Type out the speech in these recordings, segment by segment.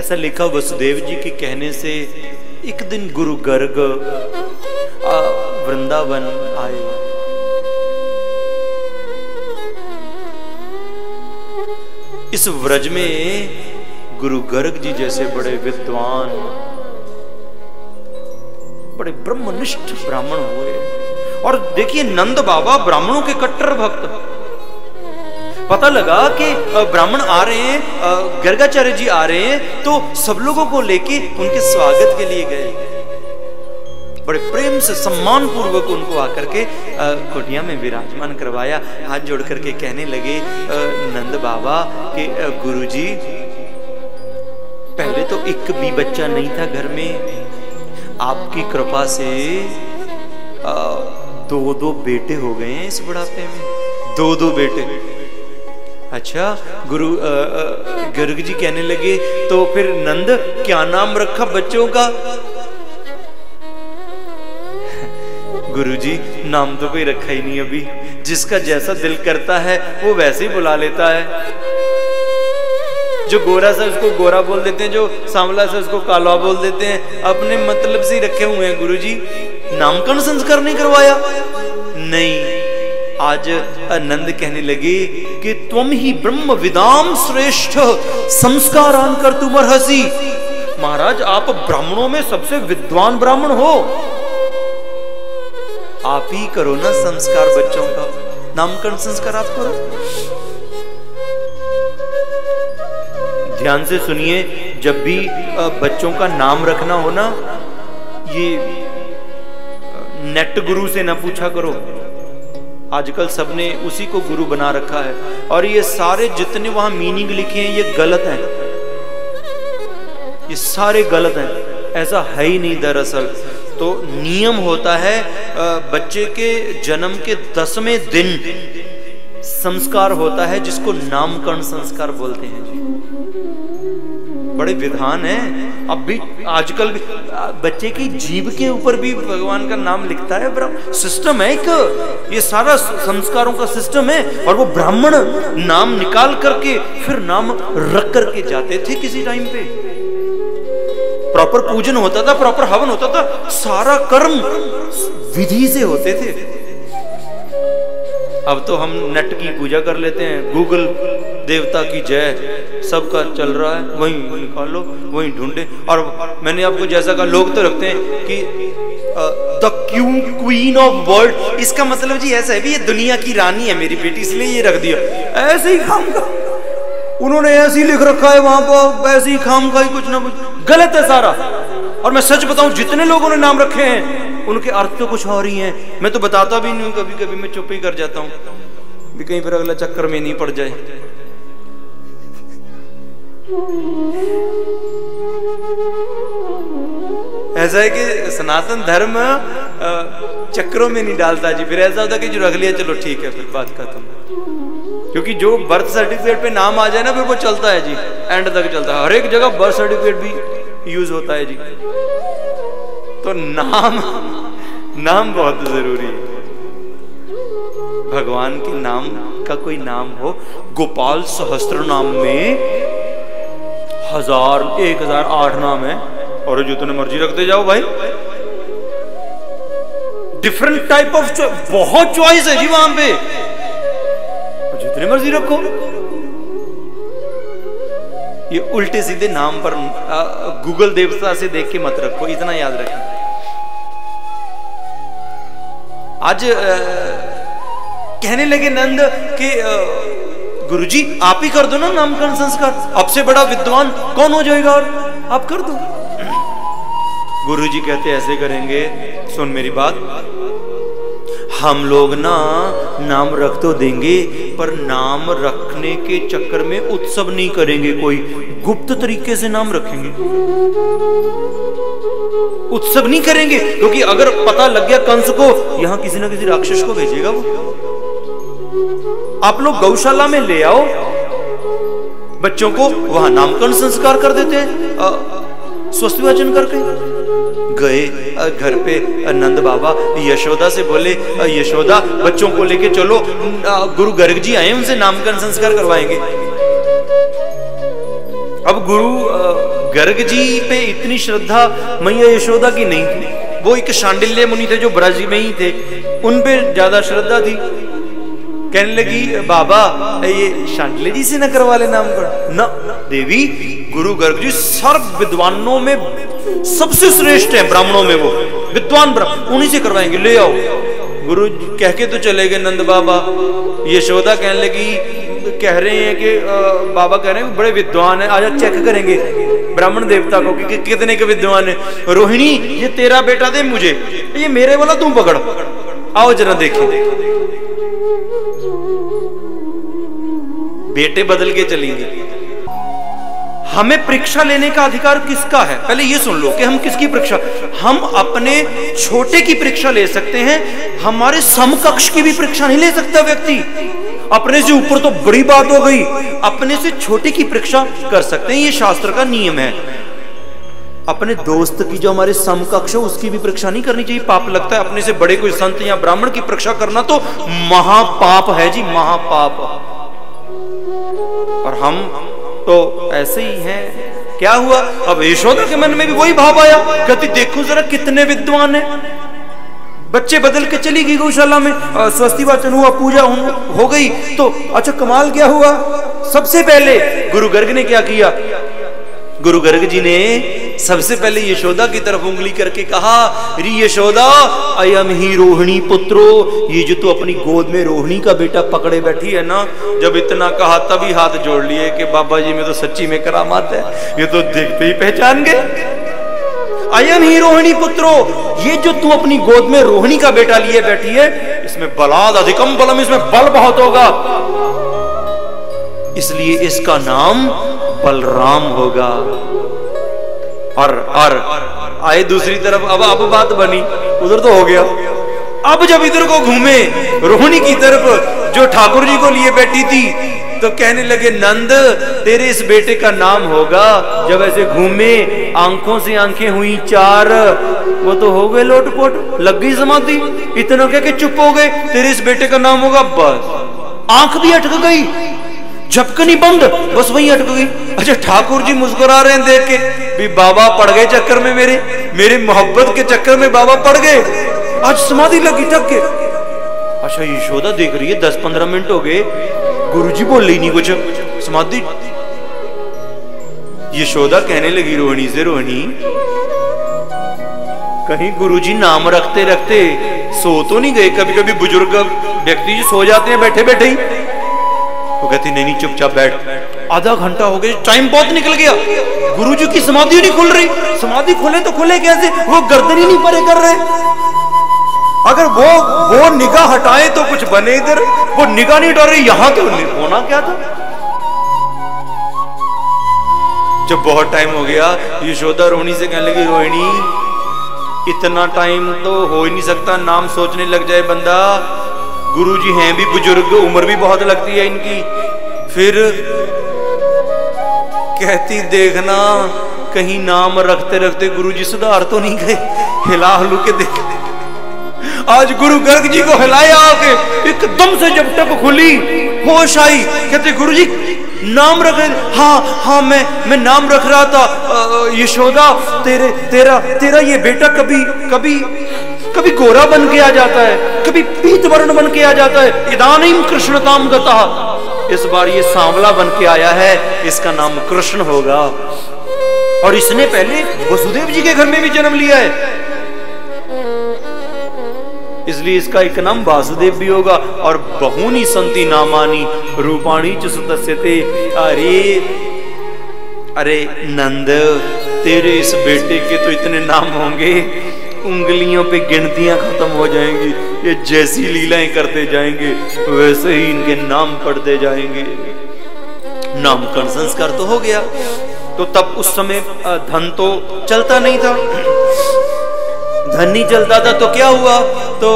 ऐसा लिखा वसुदेव जी के कहने से एक दिन गुरु गर्ग वृंदावन आए। इस व्रज में गुरु गर्ग जी जैसे बड़े विद्वान, बड़े ब्रह्मनिष्ठ ब्राह्मण हुए। और देखिए नंद बाबा ब्राह्मणों के कट्टर भक्त। पता लगा कि ब्राह्मण आ रहे हैं, गर्गाचार्य जी आ रहे हैं, तो सब लोगों को लेके उनके स्वागत के लिए गए। बड़े प्रेम से सम्मान पूर्वक उनको आकर के कुटिया में विराजमान करवाया। हाथ जोड़ करके कहने लगे नंद बाबा कि गुरुजी, पहले तो एक भी बच्चा नहीं था घर में, आपकी कृपा से 2 बेटे हो गए हैं इस बुढ़ापे में। 2 बेटे। अच्छा, गुरु गर्ग जी कहने लगे तो फिर नंद क्या नाम रखा बच्चों का? गुरुजी, नाम तो कोई रखा ही नहीं अभी, जिसका जैसा दिल करता है वो वैसे ही बुला लेता है। जो गोरा सा उसको गोरा बोल देते हैं, जो सांवला सा उसको काला बोल देते हैं, अपने मतलब से ही रखे हुए हैं। गुरुजी, नामकरण संस्कार नहीं करवाया? नहीं। आज नंद कहने लगे कि तुम ही ब्रह्म विदाम श्रेष्ठ संस्कारान कर तुम अर्हसी। महाराज, आप ब्राह्मणों में सबसे विद्वान ब्राह्मण हो, आप ही करो ना संस्कार बच्चों का, नामकरण संस्कार आप करो। ध्यान से सुनिए, जब भी बच्चों का नाम रखना हो ना, ये नेट गुरु से ना पूछा करो। आजकल सबने उसी को गुरु बना रखा है, और ये सारे जितने वहां मीनिंग लिखे हैं ये गलत हैं, ये सारे गलत हैं, ऐसा है ही नहीं दरअसल। तो नियम होता है बच्चे के जन्म के 10वें दिन संस्कार होता है, जिसको नामकरण संस्कार बोलते हैं। बड़े विधान है। अब भी आजकल भी बच्चे की जीभ के ऊपर भी भगवान का नाम लिखता है। सिस्टम है एक, ये सारा संस्कारों का सिस्टम है। और वो ब्राह्मण नाम निकाल करके फिर नाम रख करके जाते थे। किसी टाइम पे प्रॉपर पूजन होता था, प्रॉपर हवन होता था, सारा कर्म विधि से होते थे। अब तो हम नेट की पूजा कर लेते हैं, गूगल देवता की जय, सबका चल रहा है, वहीं निकालो, वहीं ढूंढे। और मैंने आपको जैसा कहा, लोग तो रखते हैं कि द क्वीन ऑफ वर्ल्ड, इसका मतलब जी ऐसा है भी ये दुनिया की रानी है मेरी बेटी, इसलिए ये रख दिया। ऐसे ही खाम का उन्होंने ऐसे ही लिख रखा है वहां पर, ऐसे ही खाम का ही कुछ ना कुछ गलत है सारा। और मैं सच बताऊं, जितने लोगों ने नाम रखे हैं उनके अर्थ तो कुछ और ही हैं। मैं तो बताता भी नहीं हूं, कभी कभी मैं चुप ही कर जाता हूं भी कहीं फिर अगला चक्कर में नहीं पड़ जाए। ऐसा है कि सनातन धर्म चक्रों में नहीं डालता जी। फिर ऐसा होता कि जो रख लिया चलो ठीक है, फिर बात खत्म। क्योंकि जो बर्थ सर्टिफिकेट पे नाम आ जाए ना, फिर वो चलता है जी, एंड तक चलता है। हर एक जगह बर्थ सर्टिफिकेट भी यूज होता है जी। तो नाम बहुत जरूरी है। भगवान के नाम का कोई नाम हो, गोपाल सहस्त्र नाम में 1000 1008 नाम है, और जितने मर्जी रखते जाओ भाई। डिफरेंट टाइप ऑफ बहुत चॉइस है जी वहां पे, जितने मर्जी रखो। ये उल्टे सीधे नाम पर गूगल देवता से देख के मत रखो, इतना याद रखें। आज कहने लगे नंद कि गुरुजी आप ही कर दो ना नामकरण संस्कार, आपसे बड़ा विद्वान कौन हो जाएगा, और आप कर दो। गुरुजी कहते ऐसे करेंगे, सुन मेरी बात, हम लोग ना नाम रख तो देंगे, पर नाम रखने के चक्कर में उत्सव नहीं करेंगे, कोई गुप्त तरीके से नाम रखेंगे, उत्सव नहीं करेंगे। क्योंकि अगर पता लग गया कंस को, यहां किसी ना किसी राक्षस को भेजेगा वो। आप लोग गौशाला में ले आओ बच्चों को, वहां नामकरण संस्कार कर देते हैं स्वस्ति वाचन करके। गए घर पे नंद बाबा यशोदा से बोले, यशोदा बच्चों को लेके चलो, गुरु गर्ग जी आए, उनसे नामकरण संस्कार करवाएंगे। अब गुरु गर्ग जी पे इतनी श्रद्धा मैया यशोदा की नहीं थी। वो एक शांडिल्य मुनि थे जो ब्रज में ही थे, उन पे ज्यादा श्रद्धा थी। कहने लगी बाबा ये शांडिल्य जी से न करवा ले नामकरण। न देवी, गुरु गर्ग जी सर्व विद्वानों में सबसे श्रेष्ठ है, ब्राह्मणों में वो विद्वान ब्राह्मण, उन्हीं से करवाएंगे, ले आओ। गुरु कह के तो चले गए नंद बाबा। यशोदा कहने लगी, कह रहे हैं कि बाबा कह रहे हैं बड़े विद्वान है, आजा चेक करेंगे ब्राह्मण देवता को कि कितने के विद्वान है। रोहिणी ये तेरा बेटा दे मुझे, ये मेरे वाला तू पकड़, आओ जरा देखें। बेटे बदल के चलेंगे। हमें परीक्षा लेने का अधिकार किसका है? पहले ये सुन लो कि हम किसकी परीक्षा, हम अपने छोटे की परीक्षा ले सकते हैं, हमारे समकक्ष की भी परीक्षा नहीं ले सकता व्यक्ति। अपने से ऊपर तो बड़ी बात हो गई, अपने से छोटे की परीक्षा कर सकते हैं, ये शास्त्र का नियम है। अपने दोस्त की जो हमारे समकक्ष है उसकी भी परीक्षा नहीं करनी चाहिए, पाप लगता है। अपने से बड़े कोई संत या ब्राह्मण की परीक्षा करना तो महापाप है जी, महापाप। और हम तो ऐसे ही हैं। क्या हुआ? अब यशोदा के मन में भी वही भाव आया, कहती देखो जरा कितने विद्वान हैं। बच्चे बदल के चली गई गौशाला में, स्वस्ति वाचन हुआ, पूजा हो गई। तो अच्छा कमाल क्या हुआ, सबसे पहले गुरु गर्ग ने क्या किया? गुरु गर्ग जी ने सबसे पहले यशोदा की तरफ उंगली करके कहा, री यशोदा अयम ही रोहिणी पुत्रो, ये जो तू अपनी गोद में रोहिणी का बेटा पकड़े बैठी है ना। जब इतना कहा तभी हाथ जोड़ लिए कि बाबा जी में तो सच्ची में करामात है, ये तो देखते ही पहचान गए। अयम ही रोहिणी पुत्रो, ये जो तू अपनी गोद में रोहिणी का बेटा लिए बैठी है, इसमें बलाद अधिकम बलम, इसमें बल बहुत होगा, इसलिए इसका नाम बलराम होगा। और आए दूसरी तरफ, अब बात बनी, उधर तो हो गया। अब जब इधर को घूमे रोहिणी की तरफ जो ठाकुर जी को लिए बैठी थी, तो कहने लगे नंद तेरे इस बेटे का नाम होगा। जब ऐसे घूमे आंखों से आंखें हुई चार, वो तो हो गए लोटपोट, लग गई समाधि। इतना कह के चुप हो गए, तेरे इस बेटे का नाम होगा। बस आंख भी अटक गई, झपकनी बंद, बस वही अटक गई। अच्छा ठाकुर जी मुस्कुरा रहे हैं देख के भी, बाबा पड़ गए चक्कर में, मेरे मोहब्बत के चक्कर में बाबा पड़ गए, आज समाधि लगी टक के। अच्छा यशोदा देख रही है 10-15 मिनट हो गए, गुरुजी बोल ही नहीं कुछ, समाधि। यशोदा कहने लगी रोहिणी से, रोहिणी कहीं गुरुजी नाम रखते रखते सो तो नहीं गए? कभी कभी बुजुर्ग व्यक्ति जी सो जाते हैं बैठे बैठे ही। वो कहती नहीं चुपचाप बैठ। आधा घंटा हो गया, टाइम बहुत निकल गया, गुरुजी की समाधि नहीं खुल रही। समाधि खोले तो खोले कैसे, वो गर्दन ही नहीं परे कर रहे। अगर वो निगाह हटाए तो कुछ बने, इधर वो निगाह नहीं हटा रही, यहां तो होना क्या था। जब बहुत टाइम हो गया, यशोदा रोहिणी से कहने लगी, रोहिणी इतना टाइम तो हो ही नहीं सकता, नाम सोचने लग जाए बंदा। गुरुजी हैं भी बुजुर्ग, उम्र भी बहुत लगती है इनकी। फिर कहती देखना कहीं नाम रखते रखते गुरुजी सुधार तो नहीं गए, हिला हलू के देख। आज गुरु गर्ग जी को हिलाया आके, एकदम से जब तक खुली होश आई, कहते गुरुजी नाम रख रहे। हाँ मैं नाम रख रहा था यशोदा, तेरा ये बेटा कभी गोरा बन के आ जाता है, कभी पीत वर्ण बन के आ जाता है। इदानीम कृष्णताम गतः, इस बार ये सांवला बन के आया है, इसका नाम कृष्ण होगा। और इसने पहले वसुदेव जी के घर में भी जन्म लिया है, इसलिए इसका एक नाम वासुदेव भी होगा। और बहूनी संति नामानी रूपाणी च सुतस्यते। अरे नंद तेरे इस बेटे के तो इतने नाम होंगे, उंगलियों पे गिनतियां खत्म हो जाएंगी। ये जैसी लीलाएं करते जाएंगे वैसे ही इनके नाम पढ़ते जाएंगे। नामकरण संस्कार तो हो गया। तो तब उस समय धन तो चलता नहीं था, धन नहीं चलता था तो क्या हुआ, तो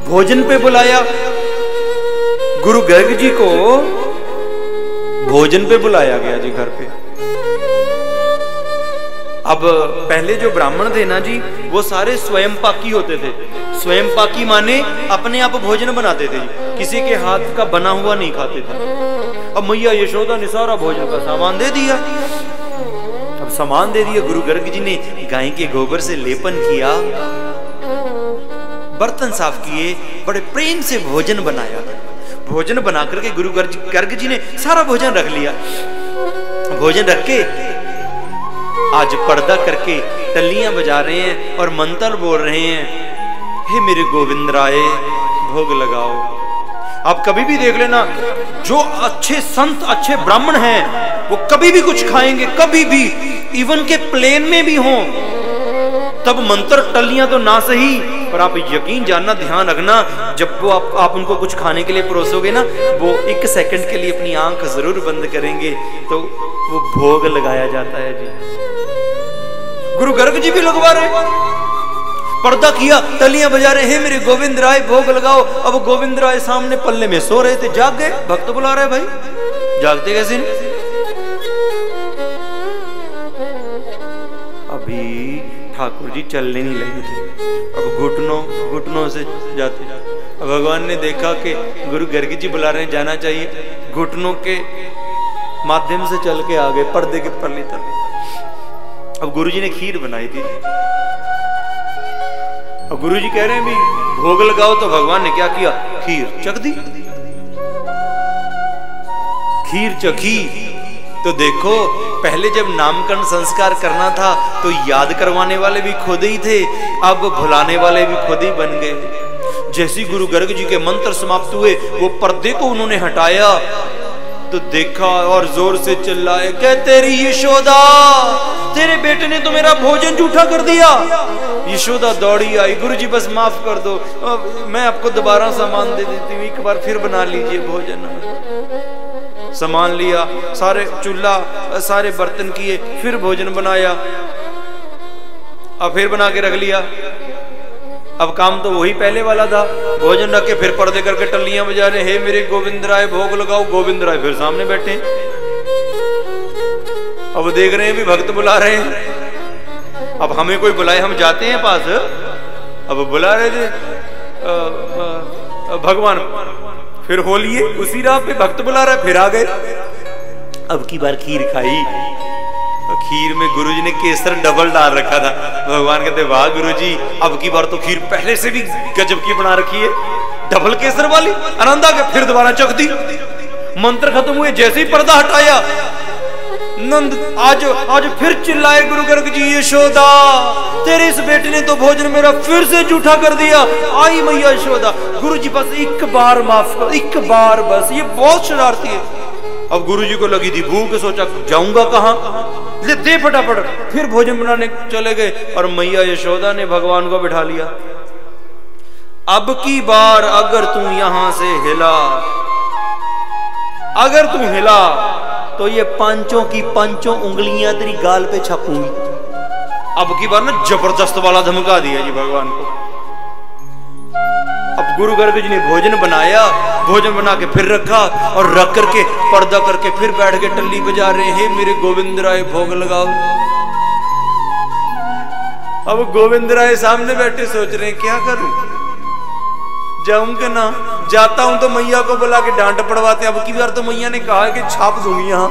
भोजन पे बुलाया। गुरु गर्ग जी को भोजन पे बुलाया गया जी घर पे। अब पहले जो ब्राह्मण थे ना जी, वो सारे स्वयं पाकी होते थे। स्वयं पाकी माने अपने आप भोजन बनाते थे जी, किसी के हाथ का बना हुआ नहीं खाते थे। अब मैया यशोदा ने सारा भोजन का सामान दे दिया। अब सामान दे दिया। गुरु गर्ग जी ने गाय के गोबर से लेपन किया, बर्तन साफ किए, बड़े प्रेम से भोजन बनाया। भोजन बना करके गुरु गर्ग जी ने सारा भोजन रख लिया। भोजन रख के आज पर्दा करके टल्लियां बजा रहे हैं और मंत्र बोल रहे हैं, हे मेरे गोविंद राय भोग लगाओ। आप कभी भी देख लेना, जो अच्छे संत अच्छे ब्राह्मण हैं वो कभी भी कुछ खाएंगे, कभी भी, इवन के प्लेन में भी हों, तब मंत्र टल्लियां तो ना सही, पर आप यकीन जानना, ध्यान रखना, जब वो आप उनको कुछ खाने के लिए परोसोगे ना, वो 1 सेकंड के लिए अपनी आंख जरूर बंद करेंगे तो वो भोग लगाया जाता है जी। गुरु गर्ग जी भी लगवा रहे, पर्दा किया, टलियां बजा रहे हैं, मेरे गोविंद राय भोग लगाओ। अब गोविंद राय सामने पल्ले में सो रहे थे, जाग गए। भक्त बुला रहे, भाई जागते कैसे नहीं? अभी ठाकुर जी चलने नहीं लगे थे, अब घुटनों से जाते। अब भगवान ने देखा कि गुरु गर्ग जी बुला रहे हैं, जाना चाहिए, घुटनों के माध्यम से चल के आ गए पर्दे के पल्ले तक। अब गुरु जी ने खीर बनाई थी, अब गुरु जी कह रहे हैं भी भोग लगाओ, तो भगवान ने क्या किया, खीर चख दी। खीर चखी तो देखो, पहले जब नामकरण संस्कार करना था तो याद करवाने वाले भी खुद ही थे, अब भुलाने वाले भी खुद ही बन गए। जैसे गुरु गर्ग जी के मंत्र समाप्त हुए, वो पर्दे को उन्होंने हटाया तो देखा और जोर से चिल्लाए, क्या तेरी यशोदा, तेरे बेटे ने तो मेरा भोजन जूठा कर दिया। यशोदा दौड़ी आई, गुरु जी बस माफ कर दो, मैं आपको दोबारा सामान दे देती हूँ, एक बार फिर बना लीजिए भोजन। सामान लिया, सारे चूल्हा सारे बर्तन किए, फिर भोजन बनाया, अब फिर बना के रख लिया। अब काम तो वही पहले वाला था, भोजन रख के फिर पर्दे करके टल्लियां बजा रहे, हे मेरे गोविंद राय भोग लगाओ। गोविंद राय फिर सामने बैठे, अब देख रहे हैं भी भक्त बुला रहे हैं। अब हमें कोई बुलाए, हम जाते हैं पास, अब बुला रहे थे भगवान, फिर हो लिए उसी राह पे, भक्त बुला रहा है, फिर आ गए। अब की बार खीर खाई, खीर में गुरुजी ने केसर डबल डाल रखा था। भगवान कहते वाह गुरुजी, अब की बार तो खीर पहले से भी गजब की बना रखी है, डबल केसर वाली। आनंद आ गया, फिर दोबारा चख दी। मंत्र खत्म हुए, जैसे ही पर्दा हटाया, नंद आज फिर चिल्लाए गुरु गर्ग जी, यशोदा तेरे इस बेटे ने तो भोजन मेरा फिर से जूठा कर दिया। आई मैया यशोदा, गुरु जी बस एक बार माफ कर, एक बार बस, ये बहुत शरारती है। अब गुरु जी को लगी थी भूख, सोचा जाऊंगा कहां, ले दे फटाफट, फिर भोजन बनाने चले गए और मैया यशोदा ने भगवान को बिठा लिया। अब की बार अगर तू यहां से हिला, अगर तू हिला तो ये पांचों की पांचों उंगलियां तेरी गाल पे छापूंगी। अब की बार ना जबरदस्त वाला धमका दिया जी भगवान को। अब गुरु गर्ग जी ने भोजन बनाया, भोजन बना के फिर रखा और रख करके पर्दा करके फिर बैठ के टल्ली बजा रहे हैं, मेरे गोविंद राय भोग लगाओ। अब गोविंद राय सामने बैठे सोच रहे हैं क्या करूं, जाऊं कि ना, जाता हूं तो मैया को बुला के डांट पड़वाते। अब की बार तो मैया ने कहा कि छाप दूंगी यहां,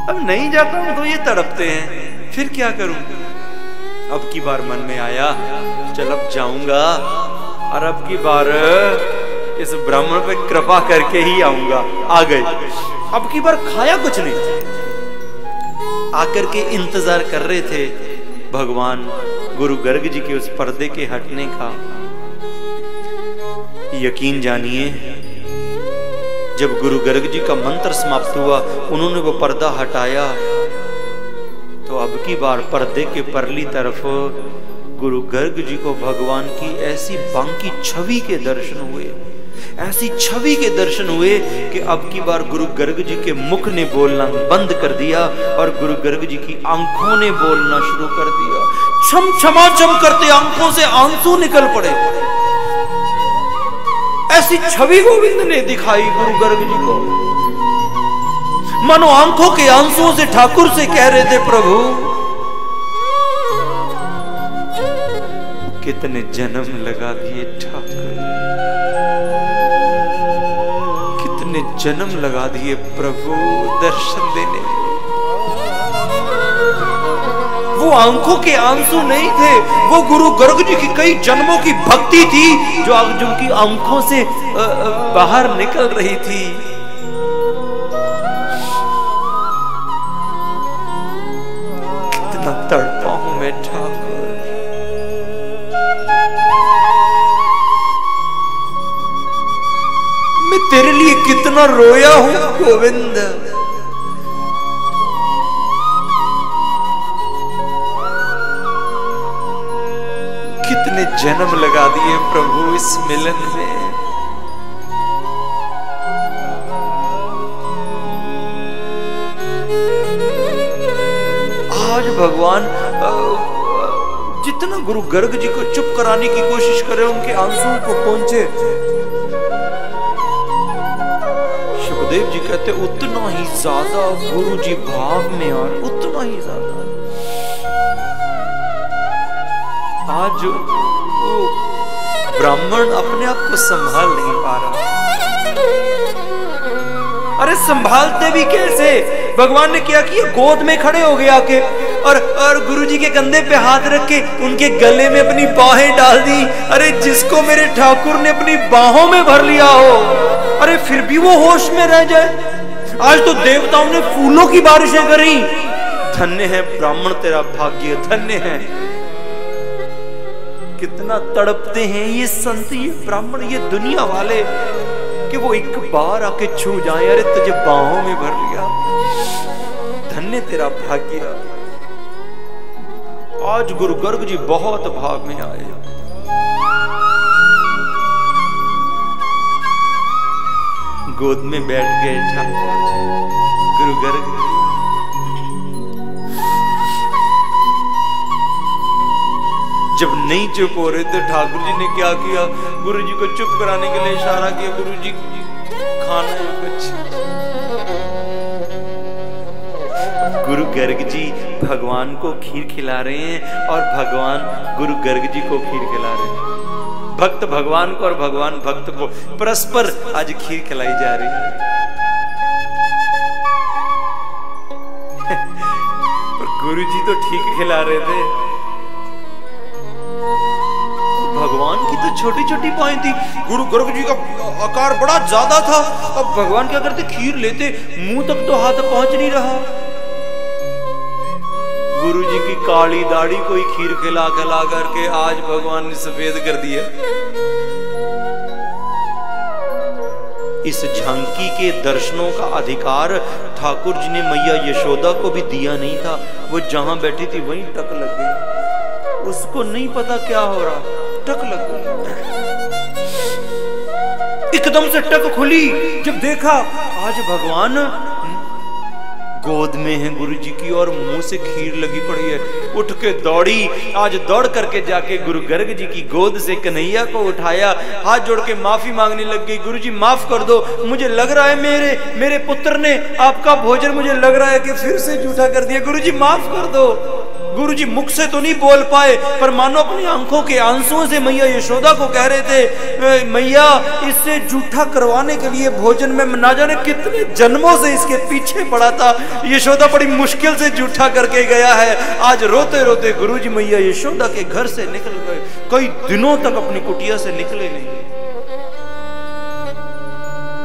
अब नहीं जाता हूं तो ये तड़पते हैं, फिर क्या करूं। अब की बार मन में आया चल अब जाऊंगा और अब की बार इस ब्राह्मण पे कृपा करके ही आऊंगा। आ गए, अब की बार खाया कुछ नहीं, आकर के इंतजार कर रहे थे भगवान गुरु गर्ग जी के उस पर्दे के हटने का। यकीन जानिए, जब गुरु गर्ग जी का मंत्र समाप्त हुआ, उन्होंने वो पर्दा हटाया तो अब की बार पर्दे के परली तरफ गुरु गर्ग जी को भगवान की ऐसी बांकी छवि के दर्शन हुए, ऐसी छवि के दर्शन हुए कि अब की बार गुरु गर्ग जी के मुख ने बोलना बंद कर दिया और गुरु गर्ग जी की आंखों ने बोलना शुरू कर दिया। छम छमाछम करते आंखों से आंसू निकल पड़े। ऐसी छवि गोविंद ने दिखाई गुरु गर्ग जी को, मानो आंखों के आंसुओं से ठाकुर से कह रहे थे प्रभु कितने जन्म लगा दिए ठाकुर, कितने जन्म लगा दिए प्रभु दर्शन देने। वो आंखों के आंसू नहीं थे, वो गुरु गर्ग जी की कई जन्मों की भक्ति थी जो आज उनकी आंखों से बाहर निकल रही थी। कितना तड़पा हूं मैं ठाकुर, मैं तेरे लिए कितना रोया हूं गोविंद। कितने जन्म लगा दिए प्रभु इस मिलन में। आज भगवान जितना गुरु गर्ग जी को चुप कराने की कोशिश करे, उनके आंसुओं को पहुंचे, शिवदेव जी कहते उतना ही ज्यादा गुरु जी भाव में और उतना ही ज्यादा। आज वो ब्राह्मण अपने आप को संभाल नहीं पा रहा। अरे संभालते भी कैसे? भगवान ने क्या किया, गोद में खड़े हो गए आके और गुरुजी के कंधे पे हाथ रख के उनके गले में अपनी बाहें डाल दी। अरे जिसको मेरे ठाकुर ने अपनी बाहों में भर लिया हो, अरे फिर भी वो होश में रह जाए। आज तो देवताओं ने फूलों की बारिशें करी। धन्य है ब्राह्मण तेरा भाग्य, धन्य है। कितना तड़पते हैं ये संत, ये ब्राह्मण, ये दुनिया वाले कि वो एक बार आके छू जाए, अरे तुझे बाहों में भर लिया, धन्य तेरा भाग्य। आज गुरु गर्ग जी बहुत भाव में आए। गोद में बैठ गए ठाकुर जी, गुरु गर्ग जी। जब नहीं चुप हो रहे थे, ठाकुर जी ने क्या किया, गुरु जी को चुप कराने के लिए इशारा किया, गुरु जी खाना है कुछ। गुरु गर्ग जी भगवान को खीर खिला रहे हैं और भगवान गुरु गर्ग जी को खीर खिला रहे हैं। भक्त भगवान को और भगवान भक्त को परस्पर आज खीर खिलाई जा रही है। गुरु जी तो ठीक खिला रहे थे, भगवान की तो छोटी छोटी बाहें थी। गुरु गर्ग जी का आकार बड़ा ज्यादा था। अब भगवान क्या करते, खीर लेते, मुंह तक तो हाथ पहुंच नहीं रहा। गुरु जी की काली दाढ़ी कोई खीर खिला खिला करके आज भगवान ने सफेद कर दिया। इस झांकी के दर्शनों का अधिकार ठाकुर जी ने मैया यशोदा को भी दिया नहीं था। वो जहां बैठी थी वहीं टक लग गई, उसको नहीं पता क्या हो रहा, टक लग गई। एकदम से टक खुली, जब देखा आज भगवान गोद में है गुरु जी की और मुंह से खीर लगी पड़ी है। उठ के दौड़ी, आज दौड़ करके जाके गुरु गर्ग जी की गोद से कन्हैया को उठाया, हाथ जोड़ के माफी मांगने लग गई। गुरु जी माफ कर दो, मुझे लग रहा है मेरे पुत्र ने आपका भोजन मुझे लग रहा है कि फिर से झूठा कर दिया। गुरु जी माफ कर दो। गुरु जी मुख से तो नहीं बोल पाए, पर मानो अपनी आंखों के आंसुओं से मैया यशोदा को कह रहे थे, मैया इससे झूठा करवाने के लिए भोजन में ना जाने कितने जन्मों से इसके पीछे पड़ा था। यशोदा बड़ी मुश्किल से झूठा करके गया है। आज रोते रोते गुरु जी मैया यशोदा के घर से निकल गए। कई दिनों तक अपनी कुटिया से निकले नहीं,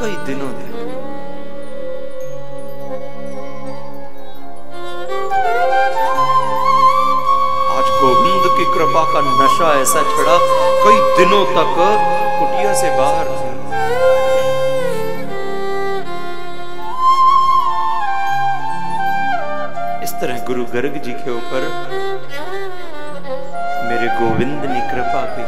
कई दिनों तक। गोविंद की कृपा का नशा ऐसा चढ़ा, कई दिनों तक कुटिया से बाहर थे। इस तरह गुरु गर्ग जी के ऊपर मेरे गोविंद ने कृपा की।